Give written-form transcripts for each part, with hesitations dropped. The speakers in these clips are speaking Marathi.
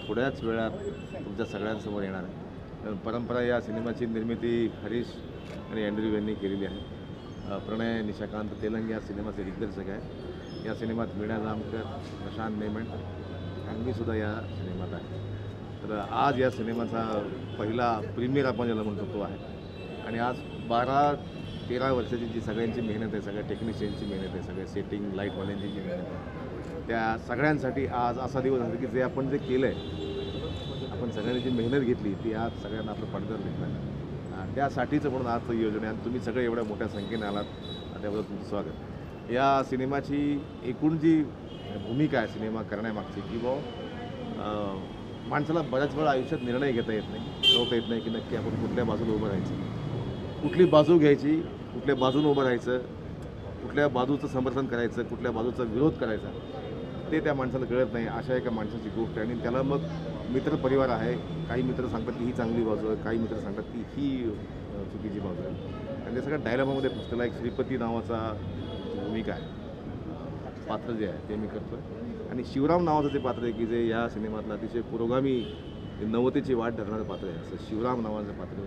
थोड्याच वेळात तुमच्या सगळ्यांसमोर येणार आहे. परंपरा या सिनेमाची निर्मिती हरीश आणि अँड्र्यू यांनी केलेली आहे. प्रणय निशाकांत तेलंग या सिनेमाचे दिग्दर्शक आहे. या सिनेमात मीना जामकर, प्रशांत नेमंड आणि मी सुद्धा या सिनेमात आहे. तर आज या सिनेमाचा पहिला प्रीमियर आपण ज्याला म्हणतो तो आहे. आणि आज 12-13 वर्षाची जी सगळ्यांची मेहनत आहे, सगळ्या टेक्निशियनची मेहनत आहे, सगळ्या सेटिंग लाईटवाल्यांची जी मेहनत आहे, त्या सगळ्यांसाठी आज असा दिवस आहे की जे आपण जे केलं आहे, आपण सगळ्यांनी जी मेहनत घेतली ती आज सगळ्यांना आपलं पडद्यावर दिसलं. त्यासाठीचं म्हणून आजचं योजना आहे. आणि तुम्ही सगळे एवढ्या मोठ्या संख्येने आलात त्याबद्दल तुमचं स्वागत. या सिनेमाची एकूण जी भूमिका आहे सिनेमा करण्यामागची की माणसाला बऱ्याच वेळा आयुष्यात निर्णय घेता येत नाही, ठरवता येत नाही की नक्की आपण कुठल्या बाजूला उभं राहायचं, कुठली बाजू घ्यायची, कुठल्या बाजूने उभं राहायचं, कुठल्या बाजूचं समर्थन करायचं, कुठल्या बाजूचा विरोध करायचा, ते त्या माणसाला कळत नाही. अशा एका माणसाची गोष्ट आहे. आणि त्याला मग मित्रपरिवार आहे. काही मित्र सांगतात की ही चांगली बाजू आहे, काही मित्र सांगतात की ही चुकीची बाजू आहे. आणि त्या सगळ्या डायलॉगमध्ये फसलेला एक श्रीपती नावाचा भूमिका आहे, पात्र जे आहे ते मी करतो आहे. आणि शिवराम नावाचं ते पात्र आहे की जे या सिनेमातलं अतिशय पुरोगामी नवतेची वाट धरणारं पात्र आहे. असं शिवराम नावाचं पात्र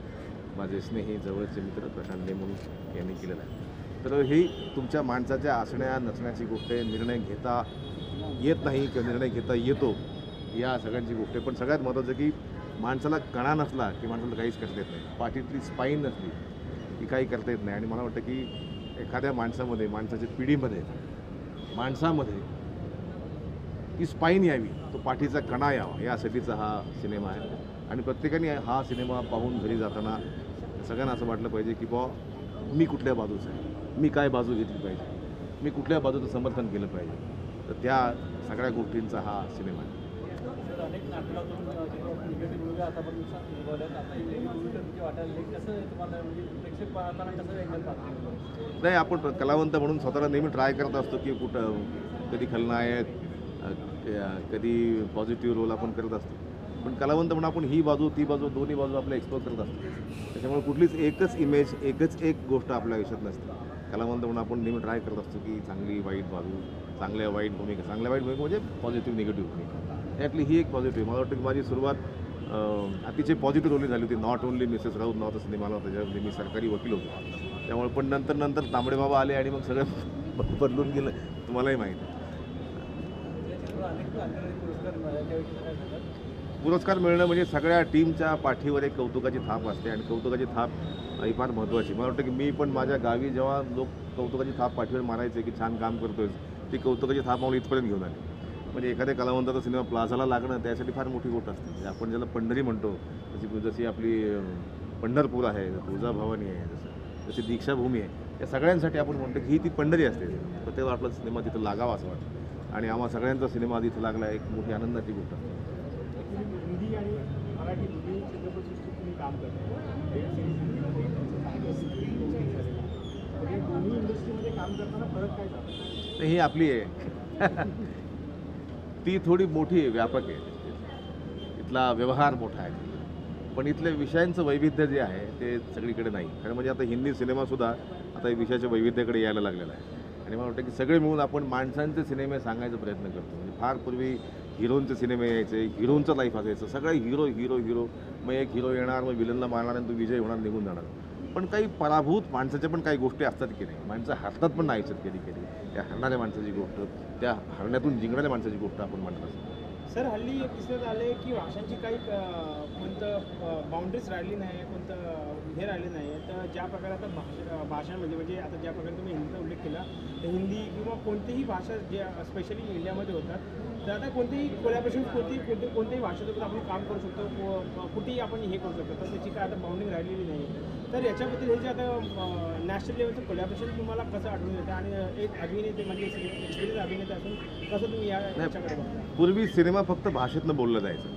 माझे स्नेही जवळचे मित्र प्रशांत नेमंड यांनी केलेलं आहे. तर ही तुमच्या माणसाच्या असण्या नसण्याची गोष्ट आहे. निर्णय घेता येत नाही किंवा निर्णय घेता येतो या सगळ्यांची गोष्ट आहे. पण सगळ्यात महत्त्वाचं की माणसाला कणा नसला की माणसाला काहीच करता येत नाही. पाठीतली स्पाईन नसली की काही करता येत नाही. आणि मला वाटतं की एखाद्या माणसामध्ये, माणसाच्या पिढीमध्ये, माणसामध्ये ती स्पाईन यावी, तो पाठीचा कणा यावा, यासाठीचा हा सिनेमा आहे. आणि प्रत्येकाने हा सिनेमा पाहून घरी जाताना सगळ्यांना असं वाटलं पाहिजे की मी कुठल्या बाजूचं आहे, मी काय बाजू घेतली पाहिजे, मी कुठल्या बाजूचं समर्थन केलं पाहिजे. तर त्या सगळ्या गोष्टींचा हा सिनेमा आहे. नाही, आपण कलावंत म्हणून स्वतःला नेहमी ट्राय करत असतो की कुठं कधी खलनायक, कधी पॉझिटिव्ह रोल आपण करत असतो. पण कलावंत म्हणून आपण ही बाजू ती बाजू दोन्ही बाजू आपल्या एक्सप्लोर करत असतो. त्याच्यामुळे कुठलीच एकच इमेज, एकच एक गोष्ट आपल्या आयुष्यात नसते. कलावंत म्हणून आपण नेहमी ट्राय करत असतो की चांगली वाईट बाजू, चांगल्या वाईट भूमिका, चांगल्या वाईट भूमिका म्हणजे पॉझिटिव्ह निगेटिव्ह भूमिका. त्यातली ही एक पॉझिटिव्ह. मला वाटतं की माझी सुरुवात अतिशय पॉझिटिव्ह रोलने झाली होती. नॉट ओनली मिसेस राऊत नावाचा सिनेमाला होता ज्यामध्ये मी सरकारी वकील होतो. त्यामुळे पण नंतर तांबडे बाबा आले आणि मग सगळं बदलून गेलं, तुम्हालाही माहीत आहे. पुरस्कार मिळणं म्हणजे सगळ्या टीमच्या पाठीवर एक कौतुकाची थाप असते. आणि कौतुकाची थाप ही फार महत्त्वाची. मला वाटतं की मी पण माझ्या गावी जेव्हा लोक कौतुकाची थाप पाठीवर मारायचे की छान काम करतोय, ती कौतुकाची थाप मला इथपर्यंत घेऊन आली. म्हणजे एखाद्या कलावंताचा सिनेमा प्लाझाला लागणं त्यासाठी फार मोठी गोष्ट असते. म्हणजे आपण ज्याला पंढरी म्हणतो, जशी आपली पंढरपूर आहे, तुळजाभवानी आहे, जशी दीक्षाभूमी आहे, या सगळ्यांसाठी आपण म्हणतो की ही ती पंढरी असते. प्रत्येक आपला सिनेमा तिथं लागावा असं वाटतं. आणि आम्हा सगळ्यांचा सिनेमा तिथं लागला एक मोठी आनंदाची गोष्ट असते. हिंदी आणि मराठी दोन्ही चित्रपटसृष्टीत तुम्ही काम करता. दोन्ही इंडस्ट्रीमध्ये काम करताना फरक काय झाला? ही आपली आहे ती थोडी मोठी आहे, व्यापक आहे. इथला व्यवहार मोठा आहे. पण इथल्या विषयांचं वैविध्य जे आहे ते सगळीकडे नाही. खरं म्हणजे आता हिंदी सिनेमासुद्धा आता विषयाच्या वैविध्याकडे यायला लागलेला आहे. आणि मला वाटतं की सगळे मिळून आपण माणसांचे सिनेमे सांगायचा प्रयत्न करतो. म्हणजे फार पूर्वी हिरोंचे सिनेमे यायचे, हिरोंचं लाईफ असायचं, सगळे हिरो हिरो हिरो, मग एक हिरो येणार, मग विलनला मारणार आणि तो विजय होणार, निघून जाणार. पण काही पराभूत माणसाच्या पण काही गोष्टी असतात की नाही, माणसं हरतात पण नाही कधी कधी. त्या हरणाऱ्या माणसाची गोष्ट, त्या हरण्यातून जिंकणाऱ्या माणसाची गोष्ट आपण म्हणत असतो. सर, हल्ली दिसण्यात आले की भाषांची काही कोणतं बाउंड्रीज राहिली नाही, कोणतं हे राहिले नाही. तर ज्या प्रकारे आता भाषांमध्ये म्हणजे आता ज्या प्रकारे तुम्ही हिंदीचा उल्लेख केला, तर हिंदी किंवा कोणतीही भाषा जे स्पेशली इंडियामध्ये होतात, तर आता कोणतेही कोलॅबरेशन कोणत्याही भाषेसोबत आपण काम करू शकतो, कुठेही आपण हे करू शकतो. तर त्याची काय आता बाउंड्री राहिलेली नाही. तर याच्याबद्दल हे जे आता नॅशनल लेवलचं कोलॅबरेशन तुम्हाला कसं आढळून येतं? आणि एक अभिनेते म्हणजे एक्सपिरियन्स अभिनेता असून कसं तुम्ही याच्याकडे बघता? पूर्वी सिनेमा फक्त भाषेतनं बोललं जायचं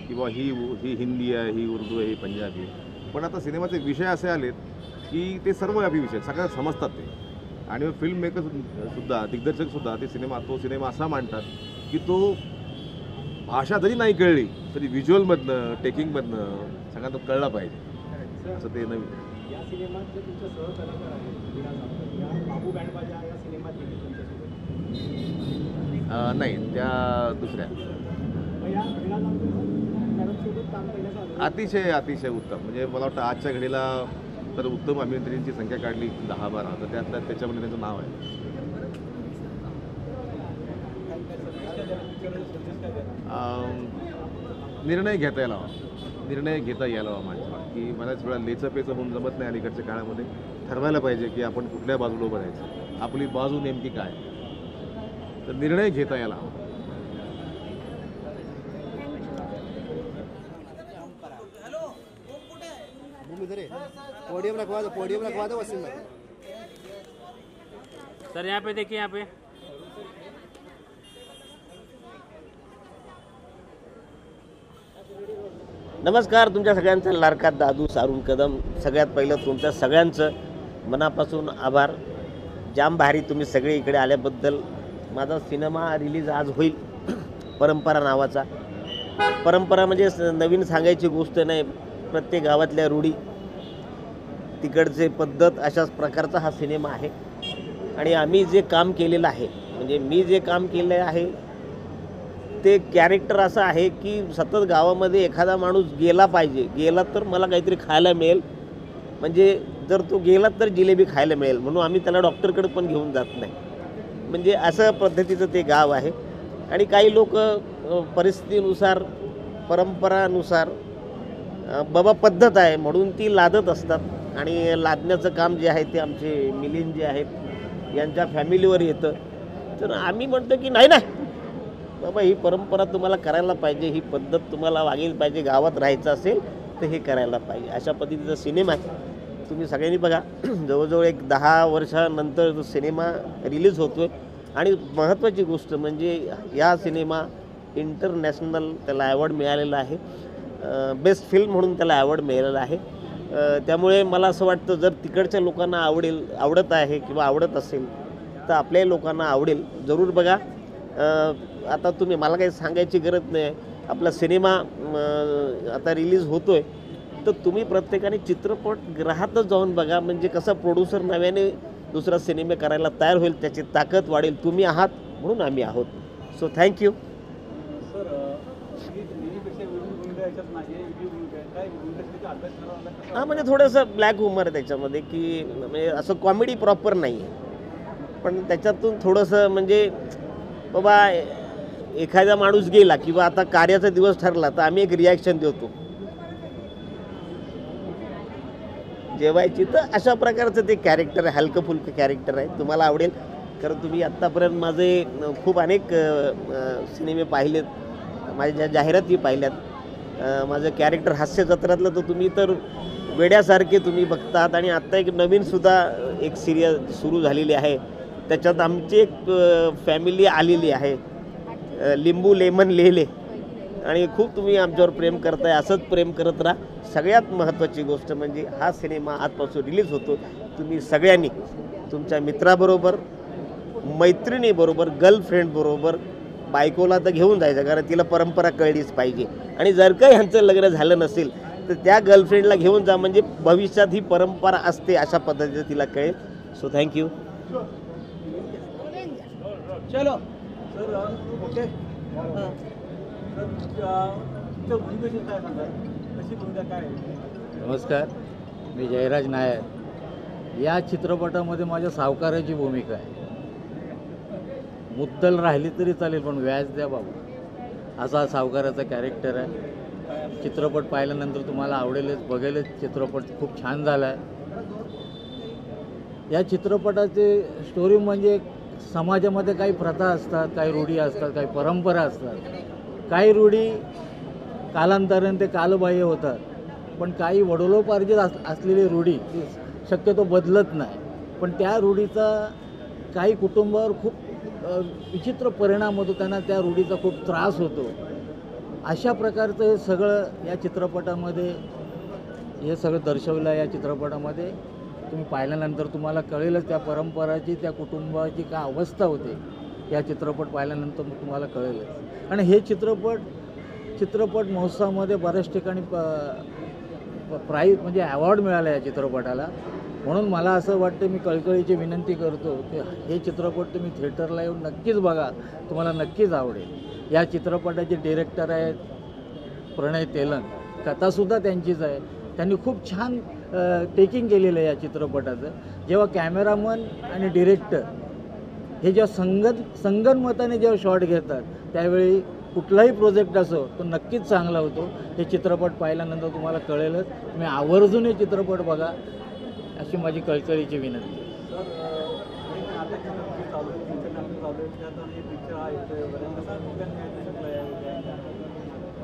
की ही हिंदी आहे, ही उर्दू आहे, ही पंजाबी. पण आता सिनेमाचे विषय असे आलेत की ते सर्वव्यापी विषय सगळ्या समजतात ते. आणि फिल्म मेकरसुद्धा, दिग्दर्शकसुद्धा तो सिनेमा असा मांडतात की तो भाषा जरी नाही कळली तरी व्हिज्युअलमधनं, टेकिंगमधनं सगळ्यांना कळला पाहिजे. असं ते नवीन या सिनेमात जे तुमचे सहकलाकार आहेत, बाबू बँडबाजा या सिनेमात नाही, त्या दुसऱ्या या घडीला जाऊन मॅडमसोबत काम करण्याचा अनुभव अतिशय उत्तम. म्हणजे मला वाटतं आजच्या घडीला तर उत्तम अभिनेत्रींची संख्या काढली 10-12 तर त्याच्यामध्ये त्यांचं नाव आहे. निर्णय घेता यायला हवा माणसाला, की बऱ्याच वेळा लेचपेचं होऊन जमत नाही अलीकडच्या काळामध्ये. ठरवायला पाहिजे की आपण कुठल्या बाजूला उभं राहायचं, आपली बाजू नेमकी काय, तर निर्णय घेता यायला हवा. पोडियम रखवा दो वसीम में। सर यहाँ पे देखिए, यहाँ पे नमस्कार. तुमच्या सगळ्यांचा लाडका दादू सारून कदम. सगळ्यात पहिलं तुमच्या सगळ्यांचं मनापासून आभार. जाम भारी तुम्ही सगळे इकडे आल्याबद्दल. माझा सिनेमा रिलीज आज होईल, परंपरा नावाचा. परंपरा म्हणजे नवीन सांगायची गोष्ट नाही, प्रत्येक गावातल्या रूढी, तिकडचे पद्धत, अशाच प्रकारचा हा सिनेमा आहे. आणि आम्ही जे काम केलेलं आहे, म्हणजे मी जे काम केलं आहे ते कॅरेक्टर असं आहे की सतत गावामध्ये एखादा माणूस गेला तर मला काहीतरी खायला मिळेल, म्हणजे जर तो गेला तर जिलेबी खायला मिळेल, म्हणून आम्ही त्याला डॉक्टरकडे पण घेऊन जात नाही. म्हणजे असं पद्धतीचं ते गाव आहे. आणि काही लोक परिस्थितीनुसार, परंपरानुसार, बाबा पद्धत आहे म्हणून ती लादत असतात. आणि लादण्याचं काम जे आहे ते आमचे मिलिंद जे आहेत यांच्या फॅमिलीवर येतं. तर आम्ही म्हणतो की नाही बाबा, ही परंपरा तुम्हाला करायला पाहिजे, ही पद्धत तुम्हाला वागेल पाहिजे, गावात राहायचं असेल तर हे करायला पाहिजे. अशा पद्धतीचा सिनेमा आहे. तुम्ही सगळ्यांनी बघा. जवळजवळ एक 10 वर्षानंतर जो सिनेमा रिलीज होतो आहे. आणि महत्त्वाची गोष्ट म्हणजे या सिनेमा इंटरनॅशनल त्याला ॲवॉर्ड मिळालेला आहे. बेस्ट फिल्म म्हणून त्याला ॲवॉर्ड मिळालेला आहे. त्यामुळे मला असं वाटतं जर तिकडच्या लोकांना आवडत आहे किंवा आवडत असेल तर आपल्याही लोकांना आवडेल. जरूर बघा. आता तुम्ही मला काही सांगायची गरज नाही. आपला सिनेमा आता रिलीज होतो आहे तर तुम्ही प्रत्येकाने चित्रपटगृहातच जाऊन बघा. म्हणजे कसं प्रोड्युसर नव्याने दुसरा सिनेमा करायला तयार होईल, त्याची ताकद वाढेल. तुम्ही आहात म्हणून आम्ही आहोत. So thank you. हां, म्हणजे थोडंसं ब्लॅक ह्युमर आहे त्याच्यामध्ये, की म्हणजे असं कॉमेडी प्रॉपर नाही आहे, पण त्याच्यातून थोडंसं म्हणजे बाबा एखादा माणूस गेला किंवा आता कार्याचा दिवस ठरला तर आम्ही एक रिॲक्शन देतो जेवायची. तर अशा प्रकारचं ते कॅरेक्टर आहे, हलकं फुलकं कॅरेक्टर आहे. तुम्हाला आवडेल, कारण तुम्ही आत्तापर्यंत माझे खूप अनेक सिनेमे पाहिलेत, माझ्या जाहिराती पाहिल्यात. माझं कॅरेक्टर हास्य जत्रातलं तर तुम्ही तर वेड्यासारखे तुम्ही बघतात. आणि आत्ता एक नवीनसुद्धा एक सिरियल सुरू झालेली आहे, त्याच्यात आमची एक फॅमिली आलेली आहे, लिंबू लेमन लेले. आणि खूप तुम्ही आमच्यावर प्रेम करताय, असंच प्रेम करत राहा. सगळ्यात महत्त्वाची गोष्ट म्हणजे हा सिनेमा आजपासून रिलीज होतो. तुम्ही सगळ्यांनी तुमच्या मित्राबरोबर, मैत्रिणीबरोबर, गर्लफ्रेंडबरोबर, बायकोला तर घेऊन जायचं, कारण तिला परंपरा कळलीच पाहिजे. आणि जर का ह्यांचं लग्न झालं नसेल तर त्या गर्लफ्रेंडला घेऊन जा, म्हणजे भविष्यात ही परंपरा असते अशा पद्धतीचं तिला कळेल. So thank you. चलो सर. ओके. नमस्कार. मी जयराज नायर. या चित्रपटामध्ये माझ्या सावकाराची भूमिका आहे. मुद्दल राहिली तरी चालेल पण व्याज द्या बाबू, असा सावकाराचा कॅरेक्टर आहे. चित्रपट पाहिल्यानंतर तुम्हाला आवडेलच, बघेलच. चित्रपट खूप छान झाला आहे. या चित्रपटाचे स्टोरी म्हणजे समाजामध्ये काही प्रथा असतात, काही रूढी असतात, काही परंपरा असतात. काही रूढी कालांतराने ते कालबाह्य होतात, पण काही वडिलोपार्जित असलेली रूढी शक्यतो बदलत नाही. पण त्या रूढीचा काही कुटुंबावर खूप विचित्र परिणाम होतो, त्यांना त्या रूढीचा खूप त्रास होतो. अशा प्रकारचं हे सगळं या चित्रपटामध्ये हे सगळं दर्शवलं आहे. या चित्रपटामध्ये तुम्ही पाहिल्यानंतर तुम्हाला कळेलच त्या परंपराची, त्या कुटुंबाची काय अवस्था होते. या चित्रपट पाहिल्यानंतर तुम्हाला कळेलच. आणि हे चित्रपट महोत्सवामध्ये बऱ्याच ठिकाणी प्राईज म्हणजे अवॉर्ड मिळाला या चित्रपटाला. म्हणून मला असं वाटतं, मी कळकळीची विनंती करतो की हे चित्रपट तुम्ही थिएटरला येऊन नक्कीच बघा, तुम्हाला नक्कीच आवडेल. या चित्रपटाचे डिरेक्टर आहेत प्रणय तेलंग, कथासुद्धा त्यांचीच आहे. त्यांनी खूप छान टेकिंग केलेलं आहे या चित्रपटाचं. जेव्हा कॅमेरामन आणि डिरेक्टर हे जेव्हा संगनमताने जेव्हा शॉट घेतात, त्यावेळी कुठलाही प्रोजेक्ट असो तो नक्कीच चांगला होतो. हे चित्रपट पाहिल्यानंतर तुम्हाला कळेलच. तुम्ही आवर्जून हे चित्रपट बघा, अशी माझी कळकळीची विनंती.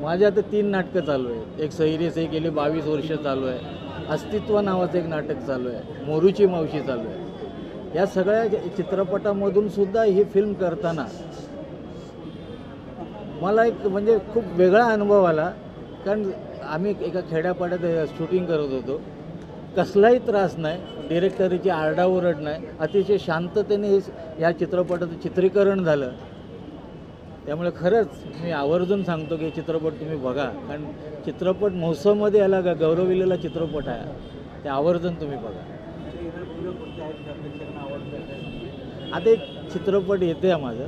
माझे आता 3 नाटकं चालू आहेत. एक सैरी सही गेली 22 वर्ष चालू आहे. अस्तित्व नावाचं एक नाटक चालू आहे. मोरूची मावशी चालू आहे. या सगळ्या चित्रपटामधून सुद्धा ही फिल्म करताना मला एक म्हणजे खूप वेगळा अनुभव आला. कारण आम्ही एका खेड्यापाड्यात शूटिंग करत होतो. कसलाही त्रास नाही, डिरेक्टरीची आरडाओरड नाही, अतिशय शांततेने या चित्रपटाचं चित्रीकरण झालं. त्यामुळे खरंच मी आवर्जून सांगतो की चित्रपट तुम्ही बघा. कारण चित्रपट महोत्सवमध्ये आला का गौरविलेला चित्रपट आहे, ते आवर्जून तुम्ही बघा. आता एक चित्रपट येते आहे माझं,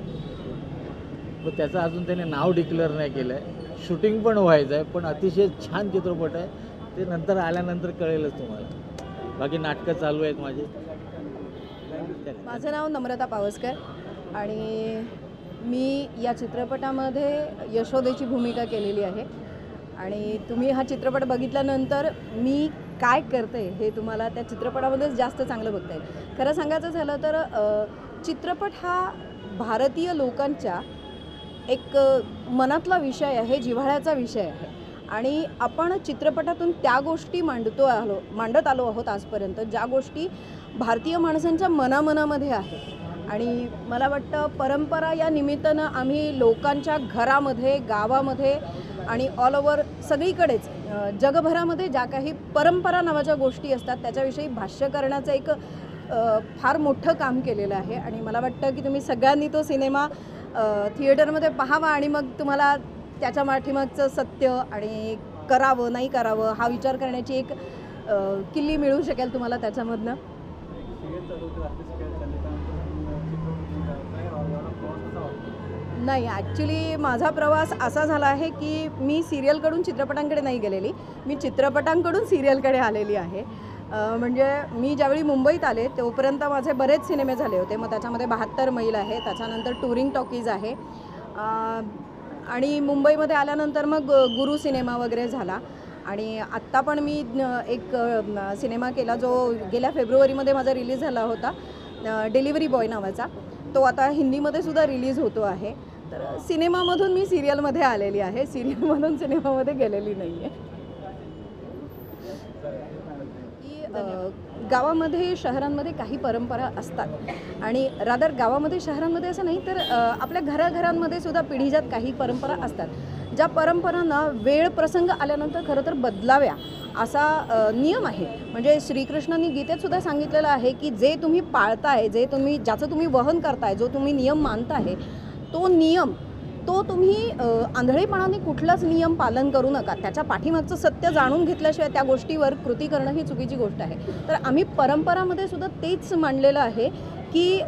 पण त्याचं अजून त्याने नाव डिक्लेअर नाही केलं आहे. शूटिंग पण व्हायचं आहे, पण अतिशय छान चित्रपट आहे. ते नंतर आल्यानंतर कळेलच तुम्हाला. बाकी नाटकं चालू आहेत माझे. माझं नाव नम्रता पावसकर आणि मी या चित्रपटामध्ये यशोदेची भूमिका केलेली आहे. आणि तुम्ही हा चित्रपट बघितल्यानंतर मी काय करते हे तुम्हाला त्या चित्रपटामध्येच जास्त चांगलं बघता येईल. खरं सांगायचं झालं तर चित्रपट हा भारतीय लोकांच्या एक मनातला विषय आहे, जिव्हाळ्याचा विषय आहे. आणि आपण चित्रपटातून त्या गोष्टी मांडत आलो आहोत आजपर्यंत, ज्या गोष्टी भारतीय माणसांच्या मनामध्ये आहे. आणि मला वाटतं परंपरा या निमित्तानं आम्ही लोकांच्या घरामध्ये, गावामध्ये आणि ऑल ओव्हर सगळीकडेच जगभरामध्ये ज्या काही परंपरा नावाच्या गोष्टी असतात त्याच्याविषयी भाष्य करण्याचं एक फार मोठं काम केलेलं आहे. आणि मला वाटतं की तुम्ही सगळ्यांनी तो सिनेमा थिएटरमध्ये पाहावा आणि मग तुम्हाला त्याच्या पाठीमागचं सत्य आणि करावं नाही करावं हा विचार करण्याची एक किल्ली मिळू शकेल तुम्हाला त्याच्यामधनं. नाही, ॲक्च्युली माझा प्रवास असा झाला आहे की मी सिरियलकडून चित्रपटांकडे नाही गेलेली, मी चित्रपटांकडून सिरियलकडे आलेली आहे. म्हणजे मी ज्यावेळी मुंबईत आले तोपर्यंत माझे बरेच सिनेमे झाले होते. मग त्याच्यामध्ये 72 मैल आहे, त्याच्यानंतर टुरिंग टॉकीज आहे आणि मुंबईमध्ये आल्यानंतर मग गुरु सिनेमा वगैरे झाला. आणि आत्ता पण मी एक सिनेमा केला जो गेल्या फेब्रुवारीमध्ये माझा रिलीज झाला होता, डिलिव्हरी बॉय नावाचा. तो आता हिंदीमध्ये सुद्धा रिलीज होतो आहे. तर सिनेमामधून मी सिरियलमध्ये आलेली आहे, सिरियलमधून सिनेमामध्ये गेलेली नाही आहे. गावामध्ये शहरांमध्ये काही परंपरा असतात आणि रादर गावामध्ये शहरांमध्ये असं नाही तर आपल्या घराघरांमध्ये सुद्धा पिढीजात काही परंपरा असतात, ज्या परंपरांना वेळ प्रसंग आल्यानंतर खरं तर बदलाव्या असा नियम आहे. म्हणजे श्रीकृष्णांनी गीतेत सुद्धा सांगितलेलं आहे की जे तुम्ही पाळताय, ज्याचं तुम्ही वहन करताय, जो तुम्ही नियम मानताय, तो तुम्ही आंधळेपणाने कुठलाच नियम पालन करू नका. त्याच्या पाठीमागचं सत्य जाणून घेतल्याशिवाय त्या गोष्टीवर कृती करणं ही चुकीची गोष्ट आहे. तर आम्ही परंपरामध्ये सुद्धा तेच मांडलेलं आहे की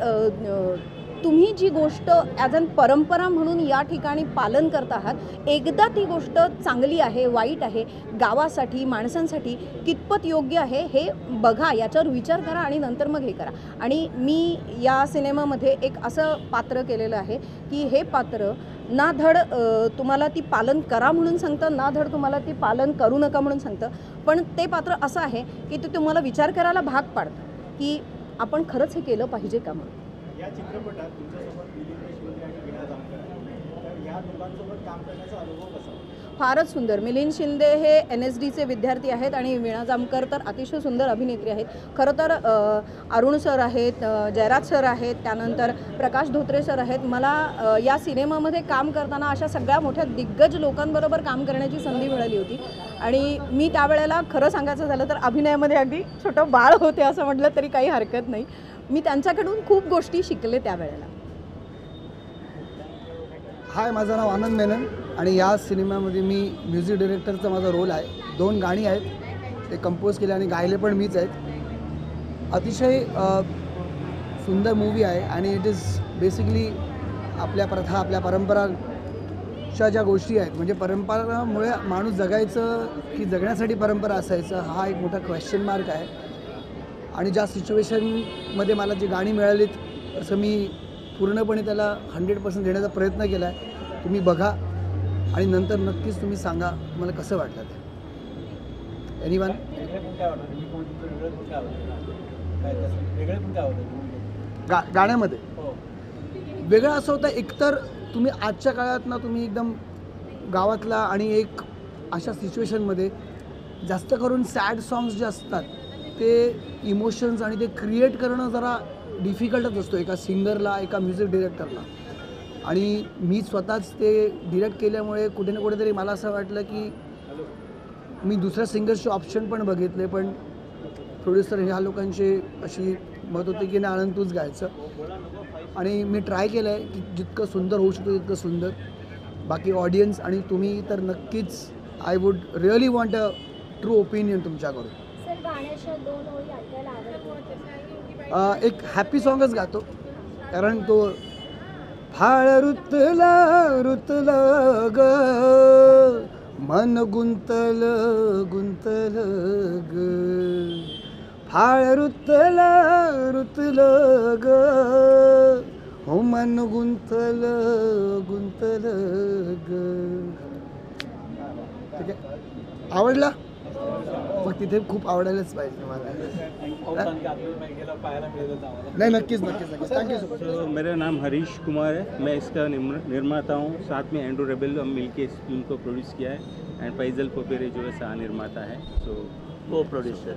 तुम्ही जी गोष्ट ॲज अन परंपरा म्हणून या ठिकाणी पालन करत आहात, एकदा ती गोष्ट चांगली आहे, वाईट आहे, गावासाठी, माणसांसाठी कितपत योग्य आहे हे बघा, याच्यावर विचार करा आणि नंतर मग हे करा. आणि मी या सिनेमामध्ये एक असं पात्र केलेलं आहे की हे पात्र ना धड तुम्हाला ती पालन करा म्हणून सांगतं, ना धड तुम्हाला ती पालन करू नका म्हणून सांगतं, पण ते पात्र असं आहे की ते तुम्हाला विचार करायला भाग पाडतं की आपण खरंच हे केलं पाहिजे का म्हणून. या चित्रपटात तुमच्यासोबत मिलिंद शिंदे आणि वीणा जामकर आहेत, तर या दोघांसोबत काम करण्याचा अनुभव कसा? फारच सुंदर. मिलिंद शिंदे हे NSDचे विद्यार्थी आहेत आणि वीणा जामकर तर अतिशय सुंदर अभिनेत्री आहेत. खरं तर अरुण सर आहेत, जयराज सर आहेत, त्यानंतर प्रकाश धोत्रे सर आहेत. मला या सिनेमामध्ये काम करताना अशा सगळ्या मोठ्या दिग्गज लोकांबरोबर काम करण्याची संधी मिळाली होती. आणि मी त्यावेळेला खरं सांगायचं झालं तर अभिनयामध्ये अगदी छोटं बाळ होते असं म्हटलं तरी काही हरकत नाही. मी त्यांच्याकडून खूप गोष्टी शिकले त्यावेळेला. हाय, माझं नाव आनंद मेनन आणि या सिनेमामध्ये मी म्युझिक डायरेक्टरचा माझा रोल आहे. 2 गाणी आहेत, ते कंपोज केले आणि गायले पण मीच आहेत. अतिशय सुंदर मूवी आहे आणि इट इज बेसिकली आपल्या प्रथा आपल्या परंपराच्या ज्या गोष्टी आहेत म्हणजे परंपरामुळे माणूस जगायचं की जगण्यासाठी परंपरा असायचं हा एक मोठा क्वेश्चन मार्क आहे. आणि ज्या सिच्युएशनमध्ये मला जी गाणी मिळालीत तसं मी पूर्णपणे त्याला 100% देण्याचा प्रयत्न केला आहे. तुम्ही बघा आणि नंतर नक्कीच तुम्ही सांगा तुम्हाला कसं वाटलं ते. एनीवन गाण्यामध्ये वेगळं असं होतं एकतर तुम्ही आजच्या काळात ना तुम्ही एकदम गावातला आणि एक अशा सिच्युएशनमध्ये जास्त करून सॅड सॉंग्स जे असतात ते इमोशन्स आणि ते क्रिएट करणं जरा डिफिकल्टच असतो एका सिंगरला एका म्युझिक डिरेक्टरला. आणि मी स्वतःच ते डिरेक्ट केल्यामुळे कुठे ना कुठेतरी मला असं वाटलं की मी दुसऱ्या सिंगर्सचे ऑप्शन पण बघितले पण प्रोड्युसर ह्या लोकांची अशी मत होते की नाही आनंद तूच गायचं. आणि मी ट्राय केलं आहे की जितकं सुंदर होऊ शकतो तितकं सुंदर. बाकी ऑडियन्स आणि तुम्ही तर नक्कीच I would really want a true opinion तुमच्याकडून. एक हॅपी सॉंगच गातो कारण तो फाळ रुतला रुतला ग मन गुंतल गुंतल ग फाळ रुतला रुतल ग हो मन गुंतल गुंतल ग. ठीक आहे आवडला मग तिथे खूप आवडायलाच पाहिजे मला. नहीं नक्कीच नक्कीच नक्कीच थैंक यू सो मच. तो मेरा नाम हरीश कुमार है, मैं इसका निर्माता हूँ. साथ में एंड्रू रेबेल हम मिलके इस फिल्म को प्रोड्यूस किया है एंड फैजल पोपेरे जो है सह निर्माता है. सो को प्रोड्यूसर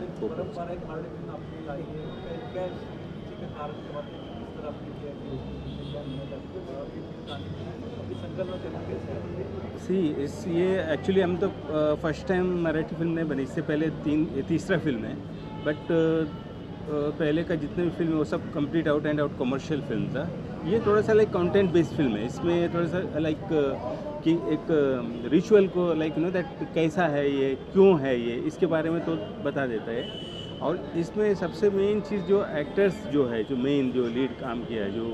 ये एक्चुअली हम तो फर्स्ट टाइम मराठी फिल्म नहीं बनी, इससे पहले तीसरा फिल्म है. बट पहले का जितने भी फिल्म है वो सब complete out and out commercial film था. ये थोड़ा सा लाइक कंटेंट बेस्ड फिल्म है. इसमें थोड़ा सा लाइक कि एक रिचुअल को लाइक दैट कैसा है ये क्यों है ये इसके बारे में तो बता देता है. और इसमें सबसे मेन चीज़ जो एक्टर्स जो है जो मेन जो लीड काम किया है जो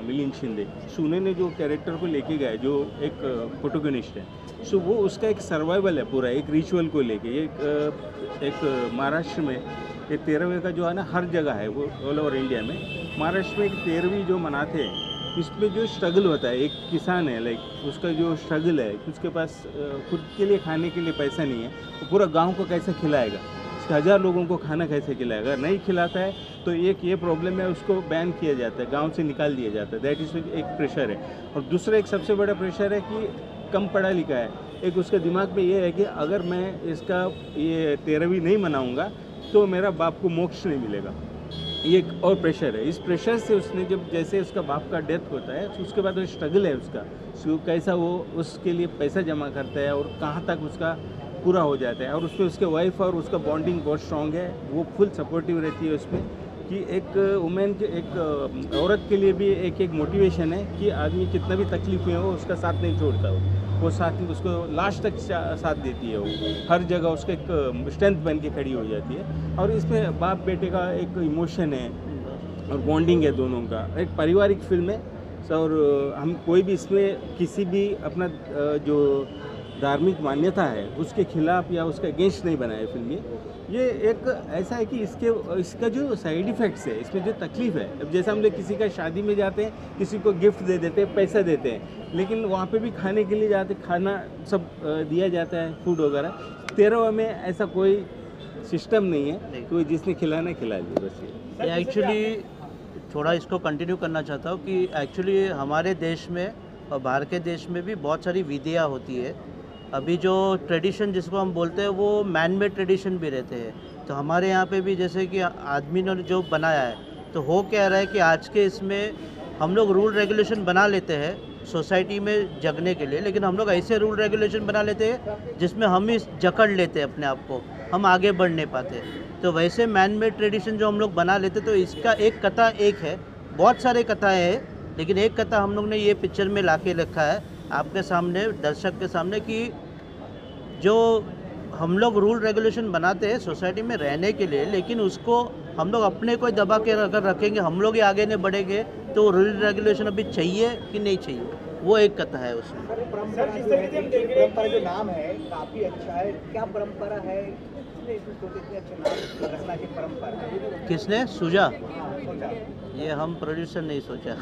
मिलिंद शिंदे सुने ने जो कैरेक्टर को लेके गए जो एक प्रोटोगनिस्ट है. सो वो उसका एक सर्वाइवल है पूरा एक रिचुअल को लेके. एक महाराष्ट्र में ये 13वीं का जो है ना हर जगह है वो ऑल ओवर इंडिया में. महाराष्ट्र में एक 13वीं जो मनाते हैं इसमें जो स्ट्रगल होता है एक किसान है लाइक उसका जो स्ट्रगल है उसके पास खुद के लिए खाने के लिए पैसा नहीं है वो पूरा गांव को कैसे खिलाएगा 1000 लोगों को खाना कैसे खिलाएगा. अगर नहीं खिलाता है तो एक ये प्रॉब्लम है उसको बैन किया जाता है गांव से निकाल दिया जाता है. दैट इज़ एक प्रेशर है. और दूसरा एक सबसे बड़ा प्रेशर है कि कम पढ़ा लिखा है. एक उसके दिमाग में ये है कि अगर मैं इसका ये 13वीं नहीं मनाऊँगा तो मेरा बाप को मोक्ष नहीं मिलेगा. ये एक और प्रेशर है. इस प्रेशर से उसने जब जैसे उसका बाप का डेथ होता है उसके बाद वो स्ट्रगल है उसका कैसा वो उसके लिए पैसा जमा करता है और कहाँ तक उसका पूरा हो जाता है. और उसमें उसके वाइफ और उसका बॉन्डिंग बहुत स्ट्रॉन्ग है. वो फुल सपोर्टिव रहती है उसमें कि एक वुमेन के एक औरत के लिए भी एक मोटिवेशन है कि आदमी कितना भी तकलीफ हो उसका साथ नहीं छोड़ता. वो साथ ही उसको लास्ट तक साथ देती है. वो हर जगह उसका एक स्ट्रेंथ बन के खड़ी हो जाती है. और इसमें बाप बेटे का एक इमोशन है और बॉन्डिंग है दोनों का. एक पारिवारिक फिल्म है. और हम कोई भी इसमें किसी भी अपना जो धार्मिक मान्यता है उसके खिलाफ या उसका अगेंस्ट नहीं बनाया फिल्म. ये एक ऐसा है कि इसका जो साइड इफ़ेक्ट्स है इसमें जो तकलीफ़ है. अब जैसे हम लोग किसी का शादी में जाते हैं किसी को गिफ्ट दे देते हैं पैसा देते हैं लेकिन वहाँ पे भी खाने के लिए जाते खाना सब दिया जाता है फूड वगैरह. 13वां में ऐसा कोई सिस्टम नहीं है कोई जिसने खिलाना खिला दिया बस. ये एक्चुअली थोड़ा इसको कंटिन्यू करना चाहता हूँ कि एक्चुअली हमारे देश में और बाहर के देश में भी बहुत सारी विधियाँ होती है. अभी जो ट्रेडिशन जिसको हम बोलते हैं वो मैन मेड ट्रेडिशन भी रहते हैं. तो हमारे यहाँ पे भी जैसे कि आदमी ने जो बनाया है तो हो क्या रहा है कि आज के इसमें हम लोग रूल रेगुलेशन बना लेते हैं सोसाइटी में जगने के लिए. लेकिन हम लोग ऐसे रूल रेगुलेशन बना लेते हैं जिसमें हम ही जकड़ लेते हैं अपने आप को, हम आगे बढ़ नहीं पाते. तो वैसे मैन मेड ट्रेडिशन जो हम लोग बना लेते तो इसका एक कथा एक है. बहुत सारे कथाएँ हैं लेकिन एक कथा हम लोग ने ये पिक्चर में ला के रखा है आपके सामने दर्शक के सामने कि जो हम लोग रूल रेगुलेशन बनाते हैं सोसाइटी में रहने के लिए लेकिन उसको हम लोग अपने को ही दबा के अगर रखेंगे, हम लोग ही आगे नहीं बढ़ेंगे, तो रूल रेगुलेशन अभी चाहिए कि नहीं चाहिए, वो एक कथा है उसमें। सर जिस तरीके से हम देख रहे हैं परंपरा जो कि नाम है काफ़ी अच्छा है, क्या परंपरा है, किसने इसमें सोचा इतने अच्छे नाम रखना की परंपरा किसने सूझा? सोचा? ये हम प्रोड्यूसर नहीं सोचा।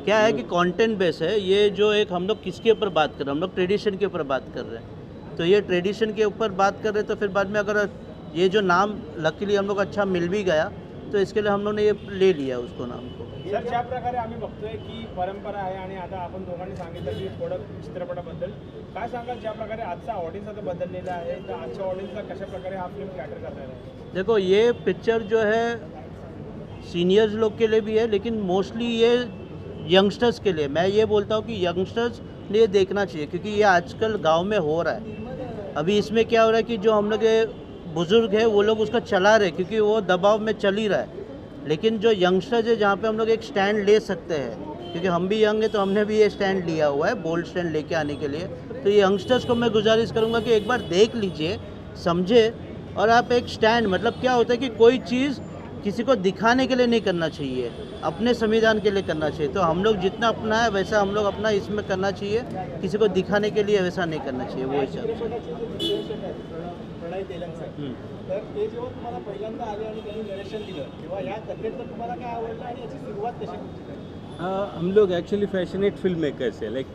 क्या है कि कंटेंट बेस है ये, जो एक हम लोग किसके ऊपर बात कर रहे हैं, हम लोग ट्रेडिशन के ऊपर बात कर रहे हैं, तो ये ट्रेडिशन के ऊपर बात कर रहे हैं, तो फिर बाद में अगर ये जो नाम लकीली हम लोग अच्छा मिल भी गया, तो इसके लिए हम लोग ने ये ले लिया उसको नाम को। सर ज्या प्रकारे आम्ही बघतोय की परंपरा आहे आणि आता आपण दोघांनी सांगितलं की थोडं चित्रपटाबद्दल काय सांगाल, ज्या प्रकारे आजचा ऑडियन्स आता बदललेला आहे, तर आजच्या ऑडियन्सला कशा प्रकारे हा फिल्म कॅटर करता आहे? देखो ये पिक्चर जो है सीनियर्स लोग के लिए भी है, लेकिन मोस्टली ये यंगस्टर्स के लिए, मैं ये बोलता हूँ कि यंगस्टर्स ने ये देखना चाहिए, क्योंकि ये आजकल गांव में हो रहा है। अभी इसमें क्या हो रहा है कि जो हम लोग बुज़ुर्ग है वो लोग उसका चला रहे, क्योंकि वो दबाव में चल ही रहा है, लेकिन जो यंगस्टर्स है जहाँ पे हम लोग एक स्टैंड ले सकते हैं, क्योंकि हम भी यंग है तो हमने भी ये स्टैंड लिया हुआ है, बोल्ड स्टैंड लेके आने के लिए। तो ये यंगस्टर्स को मैं गुजारिश करूँगा कि एक बार देख लीजिए, समझे, और आप एक स्टैंड, मतलब क्या होता है कि कोई चीज़ किसी को दिखाने के लिए नहीं करना चाहिए, अपने संविधान के लिए करना चाहिए। तो हम लोग जितना अपना है वैसा हम लोग अपना इसमें करना चाहिए, किसी को दिखाने के लिए वैसा नहीं करना चाहिए, वो हिसाब से। प्रणय तेलंग तर ते जेव्हा तुम्हाला पहिल्यांदा आले आणि त्यांनी निरीक्षण दिलं, तेव्हा या कथेतलं तुम्हाला काय आवडलं आणि याची सुरुवात कशी होती? हम लोग एक्चुअली फैशनेट फिल्म मेकर्स है, लाइक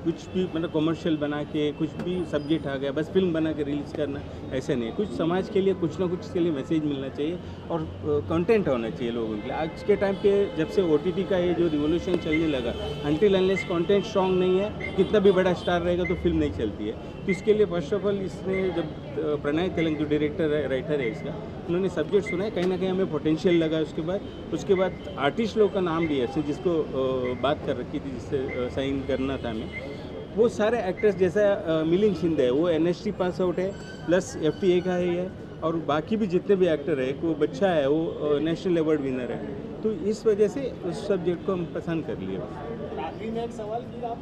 कुछ भी मतलब कमर्शियल बना के कुछ भी सब्जेक्ट आ गया बस फिल्म बना के रिलीज़ करना, ऐसे नहीं। कुछ समाज के लिए कुछ ना कुछ के लिए मैसेज मिलना चाहिए और कंटेंट होना चाहिए लोगों के लिए। आज के टाइम पे जब से OTT का ये जो रिवोल्यूशन चलने लगा, अनटिल अनलेस कंटेंट स्ट्रॉन्ग नहीं है, कितना भी बड़ा स्टार रहेगा तो फिल्म नहीं चलती है। तो इसके लिए फर्स्ट ऑफ ऑल इसने जब प्रणय तेलंग जो डायरेक्टर है, राइटर है इसका, उन्होंने सब्जेक्ट सुना है, कहीं ना कहीं हमें पोटेंशियल लगा। उसके बाद आर्टिस्ट लोग का नाम लिया, जिसको बात कर रखी थी, जिससे साइन करना था हमें, वो सारे एक्टर्स, जैसा मिलिंद शिंदे है वो NST पास आउट है, प्लस FTA का है ये, और बाकी भी जितने भी एक्टर है, वो बच्चा है वो नेशनल अवार्ड विनर है। तो इस वजह से उस सब्जेक्ट को हम पसंद कर लिए। आखिरी में एक सवाल कि आप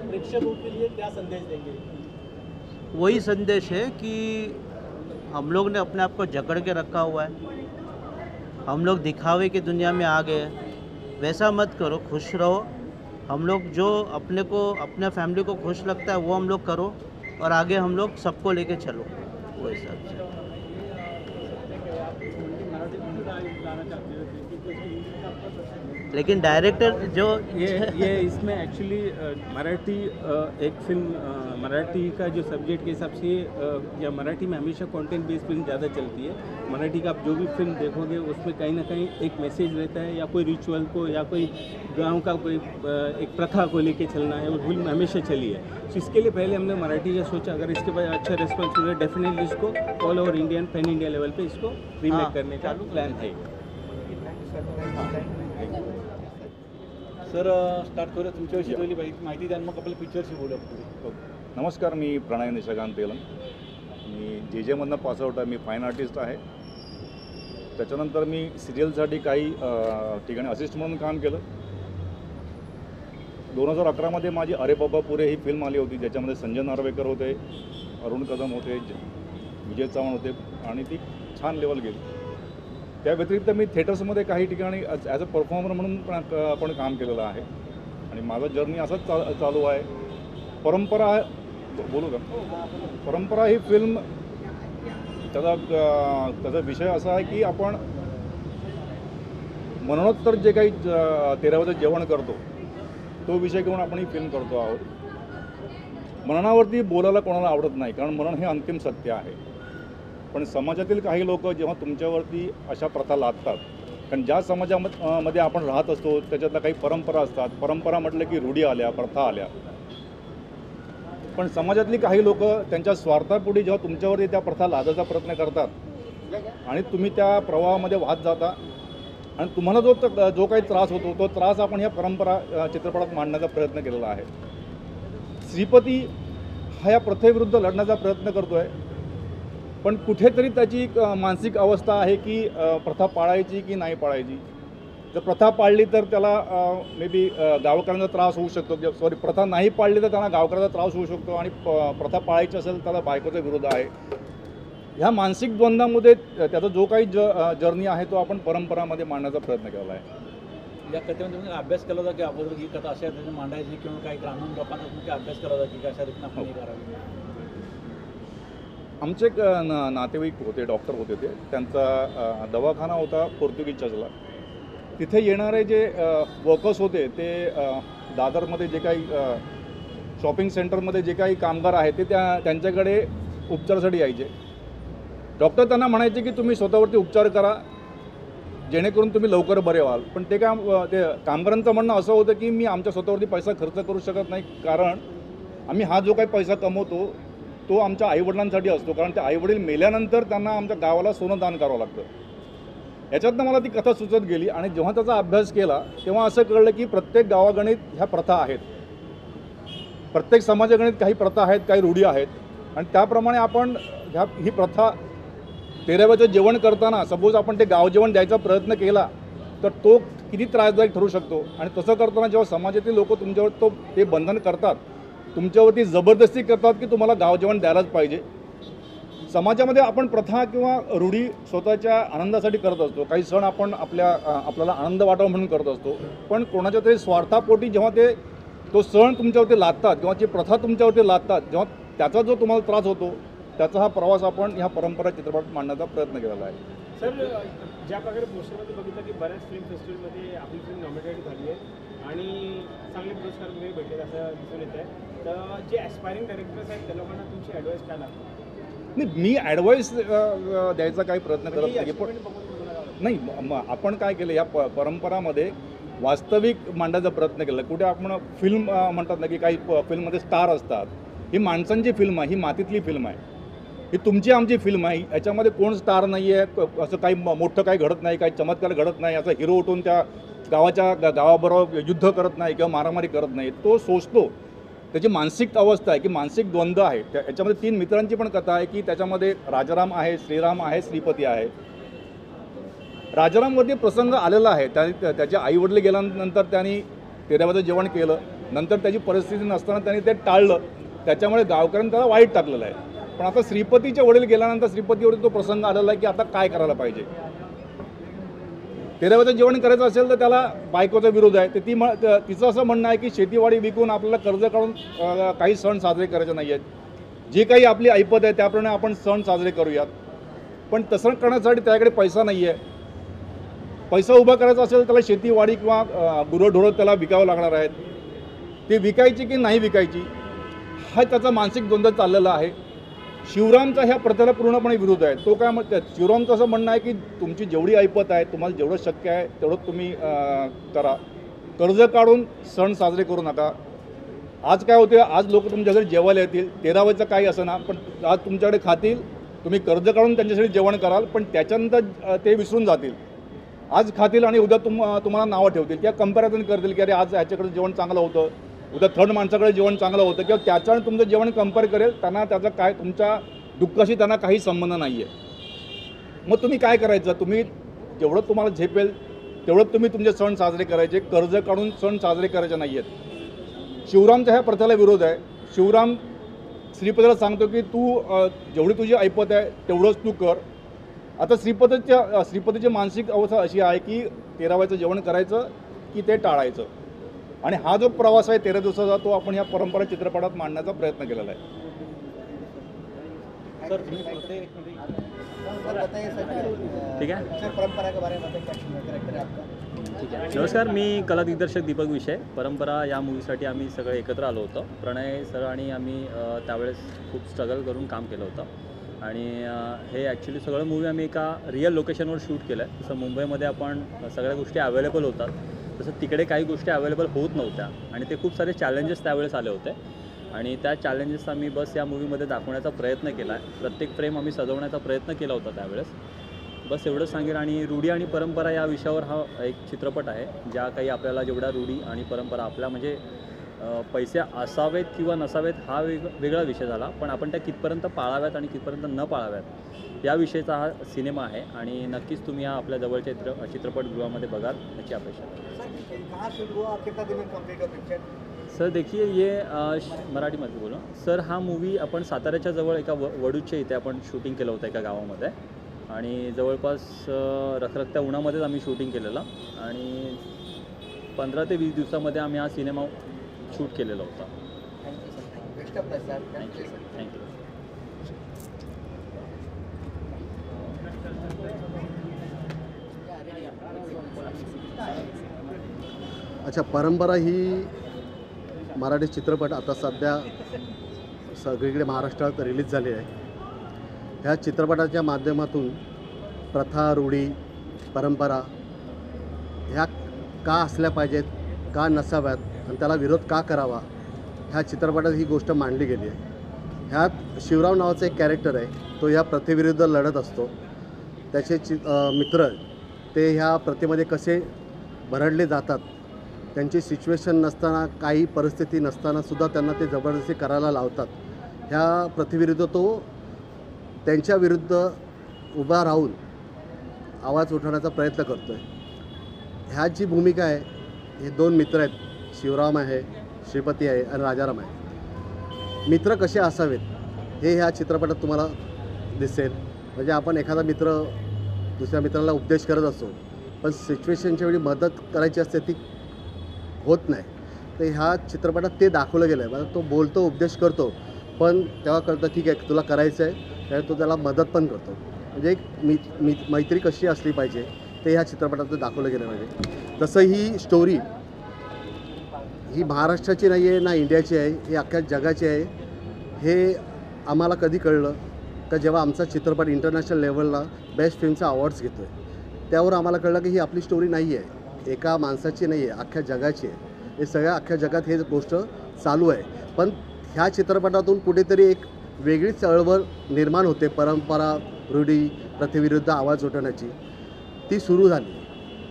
प्रेक्षकों के लिए क्या संदेश देंगे? वही संदेश है कि हम लोग ने अपने आप को जकड़ के रखा हुआ है, हम लोग दिखावे की दुनिया में आ गए, वैसा मत करो, खुश रहो। हम लोग जो अपने को, अपने फैमिली को खुश लगता है वो हम लोग करो, और आगे हम लोग सबको लेके चलो, वो हिसाब से। लेकिन डायरेक्टर जो ये इसमें एक्चुअली मराठी एक फिल्म मराठी का जो सब्जेक्ट के हिसाब से या मराठी में हमेशा कंटेंट बेस्ड फिल्म ज़्यादा चलती है। मराठी का आप जो भी फिल्म देखोगे उसमें कहीं ना कहीं एक मैसेज रहता है, या कोई रिचुअल को, या कोई गांव का कोई एक प्रथा को लेके चलना है, वो फिल्म हमेशा चली है। तो इसके लिए पहले हमने मराठी का सोचा, अगर इसके बाद अच्छा रिस्पॉन्स मिले डेफिनेटली इसको ऑल ओवर इंडियन, पैन इंडिया लेवल पे इसको रीमेक करने का प्लान है। सर स्टार्ट करूया तुमच्याविषयी पहिली माहिती द्या, मग आपल्या पिक्चरशी बोलूया. नमस्कार, मी प्रणय निशाकांत तेलंग. मी JJ मधनं पासआउट आहे. मी फाईन आर्टिस्ट आहे. त्याच्यानंतर मी सिरियलसाठी काही ठिकाणी असिस्ट म्हणून काम केलं. 2011मध्ये माझी अरे बाबा पुरे ही फिल्म आली होती, ज्याच्यामध्ये संजय नार्वेकर होते, अरुण कदम होते, विजय चव्हाण होते, आणि ती छान लेवल गेली. त्या व्यतिरिक्त मी थिएटर्समध्ये काही ठिकाणी ॲज अ परफॉर्मर म्हणून पण काम केलेलं आहे, आणि माझा जर्नी असाच चालू आहे. परंपरा बोलू का? परंपरा ही फिल्म त्याचा विषय असा आहे की आपण मरणोत्तर जे काही तेरावं जेवण करतो तो विषय घेऊन आपण ही फिल्म करतो आहोत. मरणावरती बोलायला कोणाला आवडत नाही, कारण मरण हे अंतिम सत्य आहे. पण समाजातील काही लोक जेव्हा तुमच्यावरती अशा प्रथा लादतात, कारण ज्या समाजामध्ये आपण राहत असतो त्याच्यातल्या काही परंपरा असतात. परंपरा म्हटलं की रूढी आल्या, प्रथा आल्या. पण समाजातली काही लोक त्यांच्या स्वार्थापोटी जेव्हा तुमच्यावरती त्या प्रथा लादायचा प्रयत्न करतात आणि तुम्ही त्या प्रवाहामध्ये वाहत जाता, आणि तुम्हाला जो काही त्रास होतो तो त्रास आपण ह्या परंपरा चित्रपटात मांडण्याचा प्रयत्न केलेला आहे. श्रीपती हा या प्रथेविरुद्ध लढण्याचा प्रयत्न करतो आहे, पण कुठेतरी त्याची एक मानसिक अवस्था आहे की प्रथा पाळायची की नाही पाळायची. जर प्रथा पाळली तर त्याला मे बी गावकऱ्यांचा त्रास होऊ शकतो, सॉरी प्रथा नाही पाळली तर त्यांना गावकऱ्याचा त्रास होऊ शकतो, आणि प्रथा पाळायची असेल त्याला बायकोचा विरोध आहे. ह्या मानसिक द्वंद्वामध्ये त्याचा जो काही जर्नी आहे तो आपण परंपरामध्ये मांडण्याचा प्रयत्न केला आहे. या कथेमध्ये तुम्ही अभ्यास केला होता की अगोदर ही कथा अशा रीतीने मांडायची किंवा काही ग्रामीण लोकांना तुम्ही अभ्यास केला होता की कशा रीतीने आपण हे करावी? आमचे एक नातेवाईक होते, डॉक्टर होते, ते त्यांचा दवाखाना होता पोर्तुगीज चर्चला. तिथे येणारे जे वर्कर्स होते ते दादरमध्ये जे काही शॉपिंग सेंटरमध्ये जे काही कामगार आहेत ते त्यांच्याकडे उपचारासाठी यायचे. डॉक्टर त्यांना म्हणायचे की तुम्ही स्वतःवरती उपचार करा जेणेकरून तुम्ही लवकर बरे व्हाल. पण ते कामगारांचं म्हणणं असं होतं की मी आमच्या स्वतःवरती पैसा खर्च करू शकत नाही, कारण आम्ही हा जो काही पैसा कमवतो तो आमच्या आईवडिलांसाठी असतो, कारण ते आईवडील मेल्यानंतर त्यांना आमच्या गावाला सोनं दान करावं लागतं. याच्यातनं मला ती कथा सुचत गेली आणि जेव्हा त्याचा अभ्यास केला तेव्हा असं कळलं की प्रत्येक गावागणित ह्या प्रथा आहेत, प्रत्येक समाजागणित काही प्रथा आहेत, काही रूढी आहेत. आणि त्याप्रमाणे आपण ही प्रथा 13व्याचं जेवण करताना सपोज आपण ते गाव जेवण द्यायचा प्रयत्न केला तर तो किती त्रासदायक ठरू शकतो. आणि तसं करताना जेव्हा समाजातील लोक तुमच्यावर ते बंधन करतात, तुमच्यावरती जबरदस्ती करतात की तुम्हाला गाव जेवण द्यायलाच पाहिजे. समाजामध्ये आपण प्रथा किंवा रूढी स्वतःच्या आनंदासाठी करत असतो. काही सण आपण आपल्याला आनंद वाटावा म्हणून करत असतो, पण कोणाच्या तरी स्वार्थापोटी जेव्हा तो सण तुमच्यावरती लादतात किंवा ती प्रथा तुमच्यावरती लादतात, जेव्हा त्याचा जो तुम्हाला त्रास होतो त्याचा हा प्रवास आपण ह्या परंपरा चित्रपटात मांडण्याचा प्रयत्न केलेला आहे. सर, ज्या प्रकारे पोस्टरमध्ये बघितलं की बऱ्याच फिल्म फेस्टिवलमध्ये आपली फिल्म नॉमिनेटेड झाली आहे आणि चांगले पुरस्कार वगैरे भेटले असं दिसून येत आहे, तर जे ॲस्पायरिंग डायरेक्टर्स आहेत त्या लोकांना तुमची ॲडवाईस काय लागते? नाही, मी ॲडवाईस द्यायचा काही प्रयत्न करत नाही, पण नाही आपण काय केलं या परंपरामध्ये वास्तविक मांडायचा प्रयत्न केला. कुठे आपण फिल्म म्हणतात ना की काही फिल्ममध्ये स्टार असतात, ही माणसांची फिल्म आहे, ही मातीतली फिल्म आहे, ही तुमची आमची फिल्म आहे. याच्यामध्ये कोण स्टार नाही आहे, असं काही मोठं काही घडत नाही, काही चमत्कार घडत नाही, असा हिरो उठून त्या गावाबरोबर युद्ध करत नाही किंवा मारामारी करत नाही. तो सोचतो, त्याची मानसिक अवस्था आहे की मानसिक द्वंद्व आहे. याच्यामध्ये 3 मित्रांची पण कथा आहे की त्याच्यामध्ये राजाराम आहे, श्रीराम आहे, श्रीपती आहे. राजारामवरती प्रसंग आलेला आहे, त्याचे आईवडील गेल्यानंतर त्यांनी 13व्याचं जेवण केलं, नंतर त्याची परिस्थिती नसताना त्यांनी ते टाळलं, त्याच्यामुळे गावकऱ्यांनी त्याला वाईट टाकलेलं आहे. पण आता श्रीपतीचे वडील गेल्यानंतर श्रीपतीवरती तो प्रसंग आलेला आहे की आता काय करायला पाहिजे. 13व्याचं जेवण करायचं असेल तर त्याला बायकोचा विरोध आहे. तर तिचं असं म्हणणं आहे की शेतीवाडी विकून आपल्याला कर्ज काढून काही सण साजरे करायचे नाही आहेत, जे काही आपली ऐपत आहे त्याप्रमाणे आपण सण साजरे करूयात. पण तसं करण्यासाठी त्याकडे पैसा नाही आहे. पैसा उभा करायचा असेल तर त्याला शेतीवाडी किंवा गुरंढोरं त्याला विकावं लागणार आहेत. ती विकायची की नाही विकायची हा त्याचा मानसिक द्वंद्व चाललेला आहे. शिवरामचा ह्या प्रथेला पूर्णपणे विरोध आहे. तो काय म्हणतात, शिवरामचं असं म्हणणं आहे की तुमची जेवढी ऐपत आहे, तुम्हाला जेवढं शक्य आहे तेवढं तुम्ही करा, कर्ज काढून सण साजरे करू नका. आज काय होते, आज लोक तुमच्याकडे जेवायला येतील, 13व्याचं काही असं ना, पण आज तुमच्याकडे खातील, तुम्ही कर्ज काढून त्यांच्यासाठी जेवण कराल, पण त्याच्यानंतर ते विसरून जातील. आज खातील आणि उद्या तुम्हाला नावं ठेवतील किंवा कंपॅरिझन करतील की अरे आज ह्याच्याकडे जेवण चांगलं होतं, उद्या थर्ड माणसाकडे जेवण चांगलं होतं, किंवा त्याच्याने तुमचं जेवण कंपेअर करेल. त्यांना त्याचा काय तुमच्या दुःखाशी त्यांना काही संबंध नाही आहे. मग तुम्ही काय करायचं, तुम्ही जेवढं तुम्हाला झेपेल तेवढं तुम्ही तुमचे सण साजरे करायचे, कर्ज काढून सण साजरे करायचे नाही आहेत. शिवरामच्या ह्या प्रथेला विरोध आहे. शिवराम श्रीपतीला सांगतो की तू जेवढी तुझी ऐपत आहे तेवढंच तू कर. आता श्रीपतीची मानसिक अवस्था अशी आहे की 13व्याचं जेवण करायचं की ते टाळायचं. आणि हा जो प्रवास आहे 13 दिवसाचा तो आपण या परंपरा चित्रपटात मांडण्याचा प्रयत्न केलेला आहे. ठीक आहे, नमस्कार, मी कला दिग्दर्शक दीपक विषय. परंपरा या मूवीसाठी आम्ही सगळे एकत्र आलो होतो. प्रणय सर आणि आम्ही त्यावेळेस खूप स्ट्रगल करून काम केलं होतं आणि हे ॲक्च्युली सगळं मूवी आम्ही एका रिअल लोकेशनवर शूट केलं आहे. जसं मुंबईमध्ये आपण सगळ्या गोष्टी अवेलेबल होतात तसं तिकडे काही गोष्टी अवेलेबल होत नव्हत्या आणि ते खूप सारे चॅलेंजेस त्यावेळेस आले होते आणि त्या चॅलेंजेस आम्ही बस या मूवीमध्ये दाखवण्याचा प्रयत्न केला आहे. प्रत्येक फ्रेम आम्ही सजवण्याचा प्रयत्न केला होता त्यावेळेस. बस एवढंच सांगेन. आणि रूढी आणि परंपरा या विषयावर हा एक चित्रपट आहे. ज्या काही आपल्याला जेवढ्या रूढी आणि परंपरा आपल्या म्हणजे पैसे असावेत किंवा नसावेत हा वेगळा विषय झाला, पण आपण त्या कितपर्यंत पाळाव्यात आणि कितपर्यंत न पाळाव्यात या विषयीचा हा सिनेमा आहे आणि नक्कीच तुम्ही हा आपल्या जवळच्या चित्रपटगृहामध्ये बघाल याची अपेक्षा. सर देखिए ये मराठीमध्ये बोला सर, हा मूवी आपण साताऱ्याच्या जवळ एका वडूच्या इथे आपण शूटिंग केलं होतं एका गावामध्ये आणि जवळपास रखरखत्या उन्हामध्येच आम्ही शूटिंग केलेलं आणि 15 ते 20 दिवसामध्ये आम्ही हा सिनेमा शूट केलेला होता. थँक्यू. अच्छा, परंपरा ही मराठी चित्रपट आता सध्या सगळीकडे महाराष्ट्रात रिलीज झाली आहे. ह्या चित्रपटाच्या माध्यमातून प्रथा, रूढी, परंपरा ह्या का असल्या पाहिजेत, का नसाव्यात आणि त्याला विरोध का करावा, ह्या चित्रपटात ही गोष्ट मांडली गेली आहे. ह्यात शिवराव नावाचं एक कॅरेक्टर आहे, तो ह्या प्रथेविरुद्ध लढत असतो. त्याचे मित्र ते ह्या प्रथेमध्ये कसे भरडले जातात, त्यांची सिच्युएशन नसताना, काही परिस्थिती नसतानासुद्धा त्यांना ते जबरदस्ती करायला लावतात. ह्या प्रथेविरुद्ध तो त्यांच्या विरुद्ध उभा राहून आवाज उठवण्याचा प्रयत्न करतो आहे. ह्यात जी भूमिका आहे, हे 2 मित्र आहेत, शिवराम आहे, श्रीपती आहे आणि राजाराम आहे. मित्र कसे असावेत हे ह्या चित्रपटात तुम्हाला दिसेल. म्हणजे आपण एखादा मित्र दुसऱ्या मित्राला उपदेश करत असतो, पण सिच्युएशनच्या वेळी मदत करायची असते ती होत नाही. तर ह्या चित्रपटात ते दाखवलं गेलं आहे. म्हणजे तो बोलतो, उपदेश करतो, पण तेव्हा कळतं ठीक आहे तुला करायचं आहे, त्यावेळी तो त्याला मदत पण करतो. म्हणजे एक मैत्री कशी असली पाहिजे ते ह्या चित्रपटात दाखवलं गेलं पाहिजे. तसं ही स्टोरी ही महाराष्ट्राची नाही आहे ना इंडियाची आहे, ही अख्ख्या जगाची आहे. हे आम्हाला कधी कळलं का जेव्हा आमचा चित्रपट इंटरनॅशनल लेवलला बेस्ट फिल्मचा अवॉर्ड्स घेतो आहे, त्यावर आम्हाला कळलं की ही आपली स्टोरी नाही आहे, एका माणसाची नाही आहे, अख्ख्या जगाची आहे. हे सगळ्या अख्ख्या जगात हे गोष्ट चालू आहे. पण ह्या चित्रपटातून कुठेतरी एक वेगळी चळवळ निर्माण होते, परंपरा, रूढी, प्रथेविरुद्ध आवाज उठवण्याची, ती सुरू झाली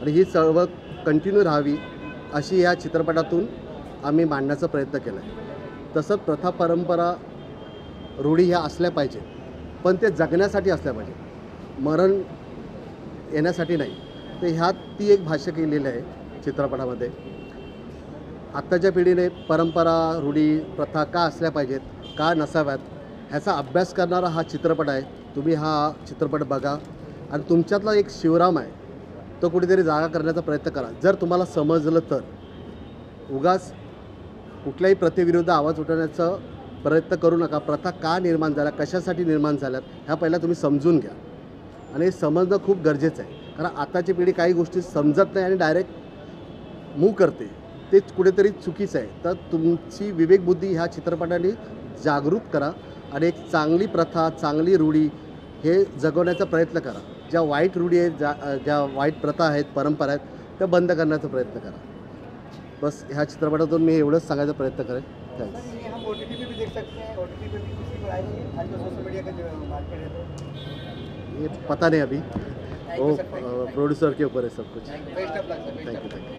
आणि ही चळवळ कंटिन्यू राहावी अशी या चित्रपटातून आम्ही मांडण्याचा प्रयत्न केला आहे. तसंच प्रथा, परंपरा, रूढी ह्या असल्या पाहिजे, पण ते जगण्यासाठी असल्या पाहिजे, मरण येण्यासाठी नाही. तर ह्यात ती एक भाष्य केलेलं आहे चित्रपटामध्ये. आत्ताच्या पिढीने परंपरा, रूढी, प्रथा का असल्या पाहिजेत, का नसाव्यात ह्याचा अभ्यास करणारा हा चित्रपट आहे. तुम्ही हा चित्रपट बघा आणि तुमच्यातला एक शिवराम आहे तो कुठेतरी जागा करण्याचा प्रयत्न करा. जर तुम्हाला समजलं तर उगाच कुठल्याही प्रथेविरुद्ध आवाज उठवण्याचा प्रयत्न करू नका. प्रथा का निर्माण झाल्या, कशासाठी निर्माण झाल्यात ह्या पहिला तुम्ही समजून घ्या आणि हे समजणं खूप गरजेचं आहे. कारण आताची पिढी काही गोष्टी समजत नाही आणि डायरेक्ट मूव करते, ते कुठेतरी चुकीचं आहे. तर तुमची विवेकबुद्धी ह्या चित्रपटाने जागृत करा आणि एक चांगली प्रथा, चांगली रूढी हे जगवण्याचा प्रयत्न करा. ज्या वाईट रूढी आहेत, ज्या वाईट प्रथा आहेत, परंपरा आहेत, त्या बंद करण्याचा प्रयत्न करा. बस ह्या चित्रपटातून मी एवढंच सांगायचा प्रयत्न करेन. थँक्स. ये पता नहीं अभी, वो प्रोड्यूसर के ऊपर है सब कुछ. Thank you.